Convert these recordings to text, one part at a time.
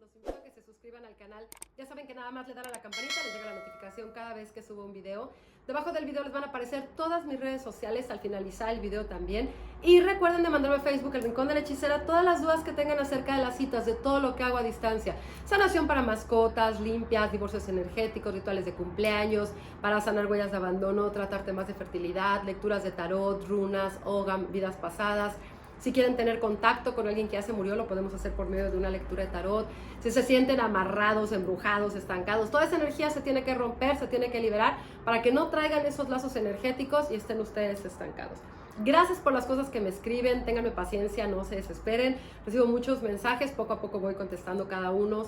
Los invito a que se suscriban al canal. Ya saben que nada más le dan a la campanita, les llega la notificación cada vez que subo un video. Debajo del video les van a aparecer todas mis redes sociales al finalizar el video también. Y recuerden de mandarme a Facebook, El Rincón de la Hechicera, todas las dudas que tengan acerca de las citas, de todo lo que hago a distancia. Sanación para mascotas, limpias, divorcios energéticos, rituales de cumpleaños, para sanar huellas de abandono, tratar temas de fertilidad, lecturas de tarot, runas, ogam, vidas pasadas. Si quieren tener contacto con alguien que ya se murió, lo podemos hacer por medio de una lectura de tarot. Si se sienten amarrados, embrujados, estancados, toda esa energía se tiene que romper, se tiene que liberar para que no traigan esos lazos energéticos y estén ustedes estancados. Gracias por las cosas que me escriben, ténganme paciencia, no se desesperen. Recibo muchos mensajes, poco a poco voy contestando cada uno.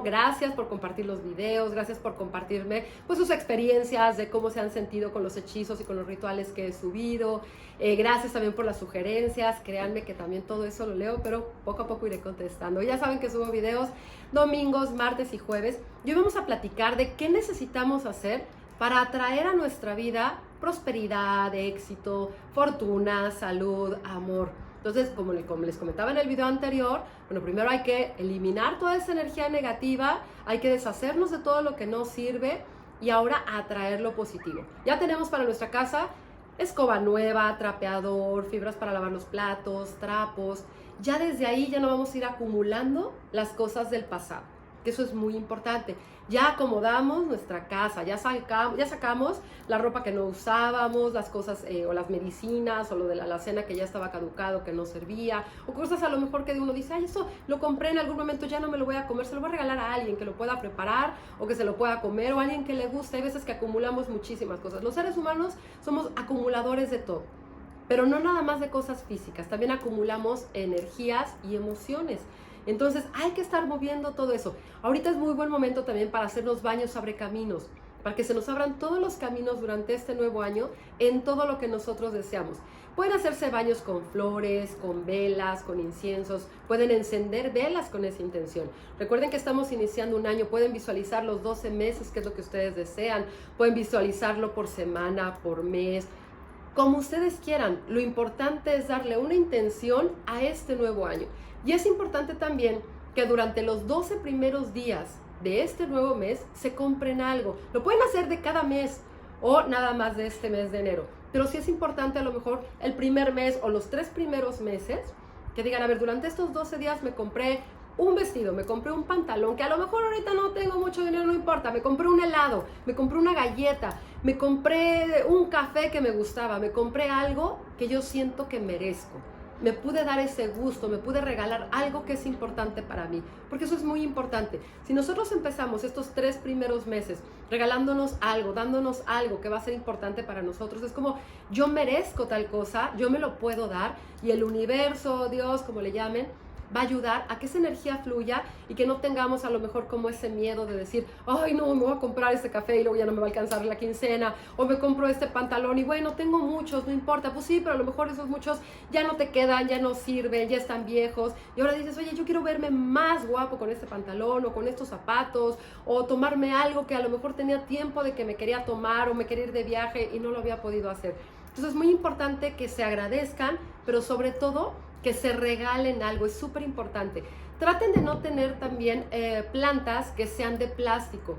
Gracias por compartir los videos, gracias por compartirme pues sus experiencias de cómo se han sentido con los hechizos y con los rituales que he subido. Gracias también por las sugerencias, créanme que también todo eso lo leo, pero poco a poco iré contestando. Ya saben que subo videos domingos, martes y jueves. Y hoy vamos a platicar de qué necesitamos hacer para atraer a nuestra vida prosperidad, éxito, fortuna, salud, amor. Entonces, como les comentaba en el video anterior, bueno, primero hay que eliminar toda esa energía negativa, hay que deshacernos de todo lo que no sirve y ahora atraer lo positivo. Ya tenemos para nuestra casa escoba nueva, trapeador, fibras para lavar los platos, trapos. Ya desde ahí ya no vamos a ir acumulando las cosas del pasado, que eso es muy importante. Ya acomodamos nuestra casa, ya sacamos la ropa que no usábamos, las cosas o las medicinas o lo de la alacena que ya estaba caducado, que no servía, o cosas a lo mejor que uno dice, ay, eso lo compré en algún momento, ya no me lo voy a comer, se lo voy a regalar a alguien que lo pueda preparar o que se lo pueda comer o a alguien que le guste. Hay veces que acumulamos muchísimas cosas. Los seres humanos somos acumuladores de todo, pero no nada más de cosas físicas, también acumulamos energías y emociones. Entonces hay que estar moviendo todo eso. Ahorita es muy buen momento también para hacernos baños abre caminos, para que se nos abran todos los caminos durante este nuevo año en todo lo que nosotros deseamos. Pueden hacerse baños con flores, con velas, con inciensos, pueden encender velas con esa intención. Recuerden que estamos iniciando un año, pueden visualizar los 12 meses, que es lo que ustedes desean, pueden visualizarlo por semana, por mes, como ustedes quieran. Lo importante es darle una intención a este nuevo año. Y es importante también que durante los 12 primeros días de este nuevo mes se compren algo. Lo pueden hacer de cada mes o nada más de este mes de enero. Pero sí es importante a lo mejor el primer mes o los 3 primeros meses que digan, a ver, durante estos 12 días me compré un vestido, me compré un pantalón, que a lo mejor ahorita no tengo mucho dinero, no importa, me compré un helado, me compré una galleta, me compré un café que me gustaba, me compré algo que yo siento que merezco. Me pude dar ese gusto, me pude regalar algo que es importante para mí, porque eso es muy importante. Si nosotros empezamos estos 3 primeros meses regalándonos algo, dándonos algo que va a ser importante para nosotros, es como, yo merezco tal cosa, yo me lo puedo dar, y el universo, Dios, como le llamen, va a ayudar a que esa energía fluya y que no tengamos a lo mejor como ese miedo de decir, ay no, me voy a comprar este café y luego ya no me va a alcanzar la quincena, o me compro este pantalón y bueno, tengo muchos, no importa, pues sí, pero a lo mejor esos muchos ya no te quedan, ya no sirven, ya están viejos, y ahora dices, oye, yo quiero verme más guapo con este pantalón o con estos zapatos, o tomarme algo que a lo mejor tenía tiempo de que me quería tomar o me quería ir de viaje y no lo había podido hacer. Entonces es muy importante que se agradezcan, pero sobre todo que se regalen algo, es súper importante. Traten de no tener también plantas que sean de plástico.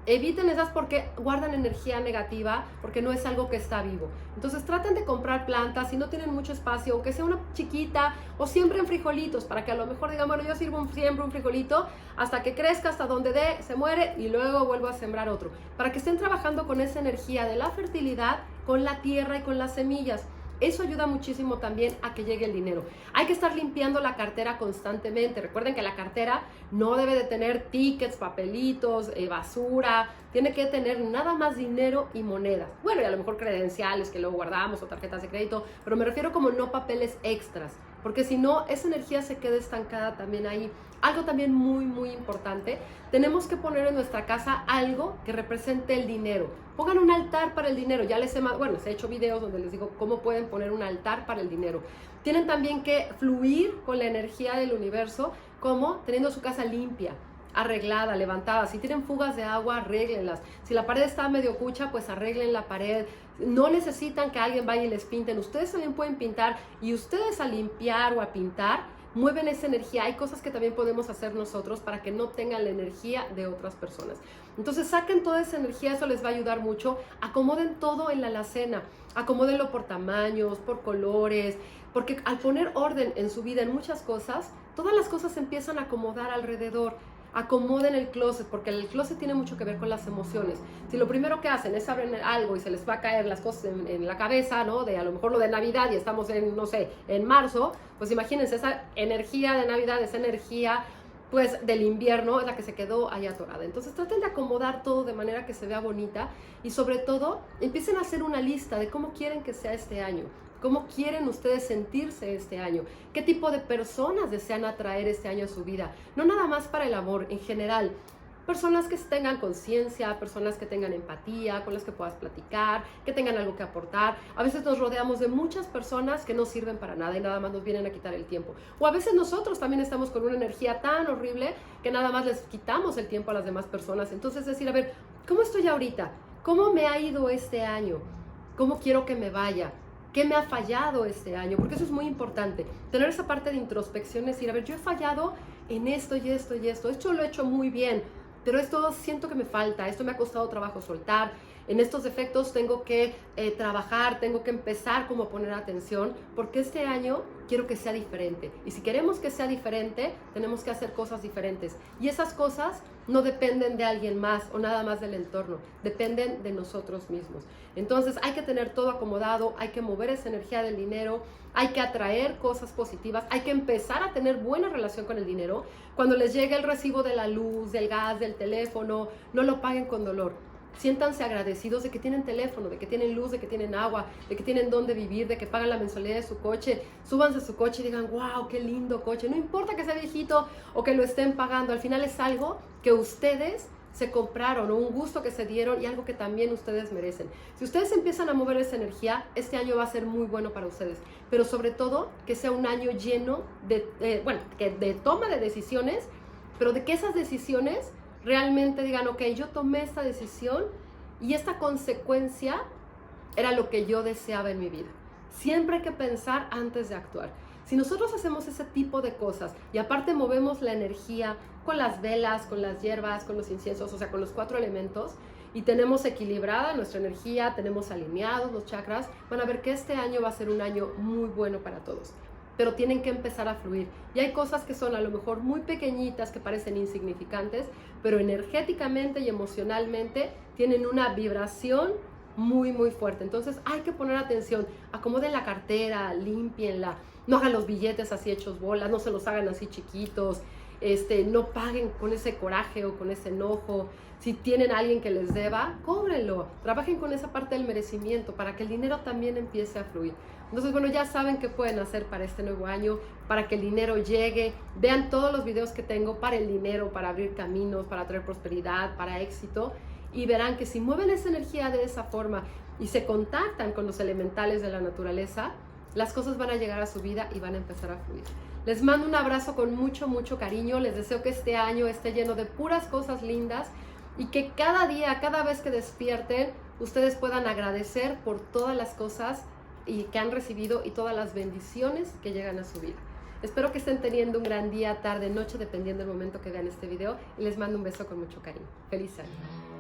Eviten esas porque guardan energía negativa, porque no es algo que está vivo. Entonces traten de comprar plantas si no tienen mucho espacio, aunque sea una chiquita, o siembren frijolitos, para que a lo mejor digan, bueno, yo siembro un frijolito hasta que crezca, hasta donde dé, se muere y luego vuelvo a sembrar otro. Para que estén trabajando con esa energía de la fertilidad, con la tierra y con las semillas. Eso ayuda muchísimo también a que llegue el dinero. Hay que estar limpiando la cartera constantemente. Recuerden que la cartera no debe de tener tickets, papelitos, basura. Tiene que tener nada más dinero y monedas. Bueno, y a lo mejor credenciales que luego guardamos o tarjetas de crédito, pero me refiero como no papeles extras, porque si no, esa energía se queda estancada también ahí. Algo también muy, muy importante, tenemos que poner en nuestra casa algo que represente el dinero. Pongan un altar para el dinero. Ya les he hecho videos donde les digo cómo pueden poner un altar para el dinero. Tienen también que fluir con la energía del universo, como teniendo su casa limpia, arreglada, levantada. Si tienen fugas de agua, arréglenlas. Si la pared está medio cucha, pues arreglen la pared. No necesitan que alguien vaya y les pinten. Ustedes también pueden pintar, y ustedes al limpiar o a pintar mueven esa energía. Hay cosas que también podemos hacer nosotros para que no tengan la energía de otras personas. Entonces saquen toda esa energía, eso les va a ayudar mucho. Acomoden todo en la alacena, acomódenlo por tamaños, por colores, porque al poner orden en su vida en muchas cosas, todas las cosas se empiezan a acomodar alrededor. Acomoden el closet, porque el closet tiene mucho que ver con las emociones. Si lo primero que hacen es abrir algo y se les va a caer las cosas en la cabeza, ¿no? De a lo mejor lo de Navidad y estamos en, no sé, en marzo, pues imagínense esa energía de Navidad, esa energía pues del invierno es la que se quedó ahí atorada. Entonces traten de acomodar todo de manera que se vea bonita y sobre todo empiecen a hacer una lista de cómo quieren que sea este año. ¿Cómo quieren ustedes sentirse este año? ¿Qué tipo de personas desean atraer este año a su vida? No nada más para el amor, en general. Personas que tengan conciencia, personas que tengan empatía, con las que puedas platicar, que tengan algo que aportar. A veces nos rodeamos de muchas personas que no sirven para nada y nada más nos vienen a quitar el tiempo. O a veces nosotros también estamos con una energía tan horrible que nada más les quitamos el tiempo a las demás personas. Entonces decir, a ver, ¿cómo estoy ahorita? ¿Cómo me ha ido este año? ¿Cómo quiero que me vaya? ¿Qué me ha fallado este año? Porque eso es muy importante. Tener esa parte de introspección, es decir, a ver, yo he fallado en esto y esto y esto. Esto lo he hecho muy bien, pero esto siento que me falta. Esto me ha costado trabajo soltar. En estos defectos tengo que trabajar, tengo que empezar como a poner atención, porque este año quiero que sea diferente. Y si queremos que sea diferente, tenemos que hacer cosas diferentes. Y esas cosas no dependen de alguien más o nada más del entorno, dependen de nosotros mismos. Entonces hay que tener todo acomodado, hay que mover esa energía del dinero, hay que atraer cosas positivas, hay que empezar a tener buena relación con el dinero. Cuando les llegue el recibo de la luz, del gas, del teléfono, no lo paguen con dolor. Siéntanse agradecidos de que tienen teléfono, de que tienen luz, de que tienen agua, de que tienen dónde vivir, de que pagan la mensualidad de su coche. Súbanse a su coche y digan, wow, qué lindo coche. No importa que sea viejito o que lo estén pagando, al final es algo que ustedes se compraron o un gusto que se dieron y algo que también ustedes merecen. Si ustedes empiezan a mover esa energía, este año va a ser muy bueno para ustedes. Pero sobre todo, que sea un año lleno de toma de decisiones, pero de que esas decisiones realmente digan, ok, yo tomé esta decisión y esta consecuencia era lo que yo deseaba en mi vida. Siempre hay que pensar antes de actuar. Si nosotros hacemos ese tipo de cosas y aparte movemos la energía con las velas, con las hierbas, con los inciensos, o sea, con los 4 elementos, y tenemos equilibrada nuestra energía, tenemos alineados los chakras, van a ver que este año va a ser un año muy bueno para todos. Pero tienen que empezar a fluir. Y hay cosas que son a lo mejor muy pequeñitas, que parecen insignificantes, pero energéticamente y emocionalmente tienen una vibración muy, muy fuerte. Entonces hay que poner atención. Acomoden la cartera, límpienla. No hagan los billetes así hechos bolas, no se los hagan así chiquitos. No paguen con ese coraje o con ese enojo. Si tienen a alguien que les deba, cóbrenlo. Trabajen con esa parte del merecimiento para que el dinero también empiece a fluir. Entonces, bueno, ya saben qué pueden hacer para este nuevo año, para que el dinero llegue. Vean todos los videos que tengo para el dinero, para abrir caminos, para traer prosperidad, para éxito. Y verán que si mueven esa energía de esa forma y se contactan con los elementales de la naturaleza, las cosas van a llegar a su vida y van a empezar a fluir. Les mando un abrazo con mucho, mucho cariño. Les deseo que este año esté lleno de puras cosas lindas y que cada día, cada vez que despierten, ustedes puedan agradecer por todas las cosas y que han recibido y todas las bendiciones que llegan a su vida. Espero que estén teniendo un gran día, tarde, noche, dependiendo del momento que vean este video. Y les mando un beso con mucho cariño. ¡Feliz año!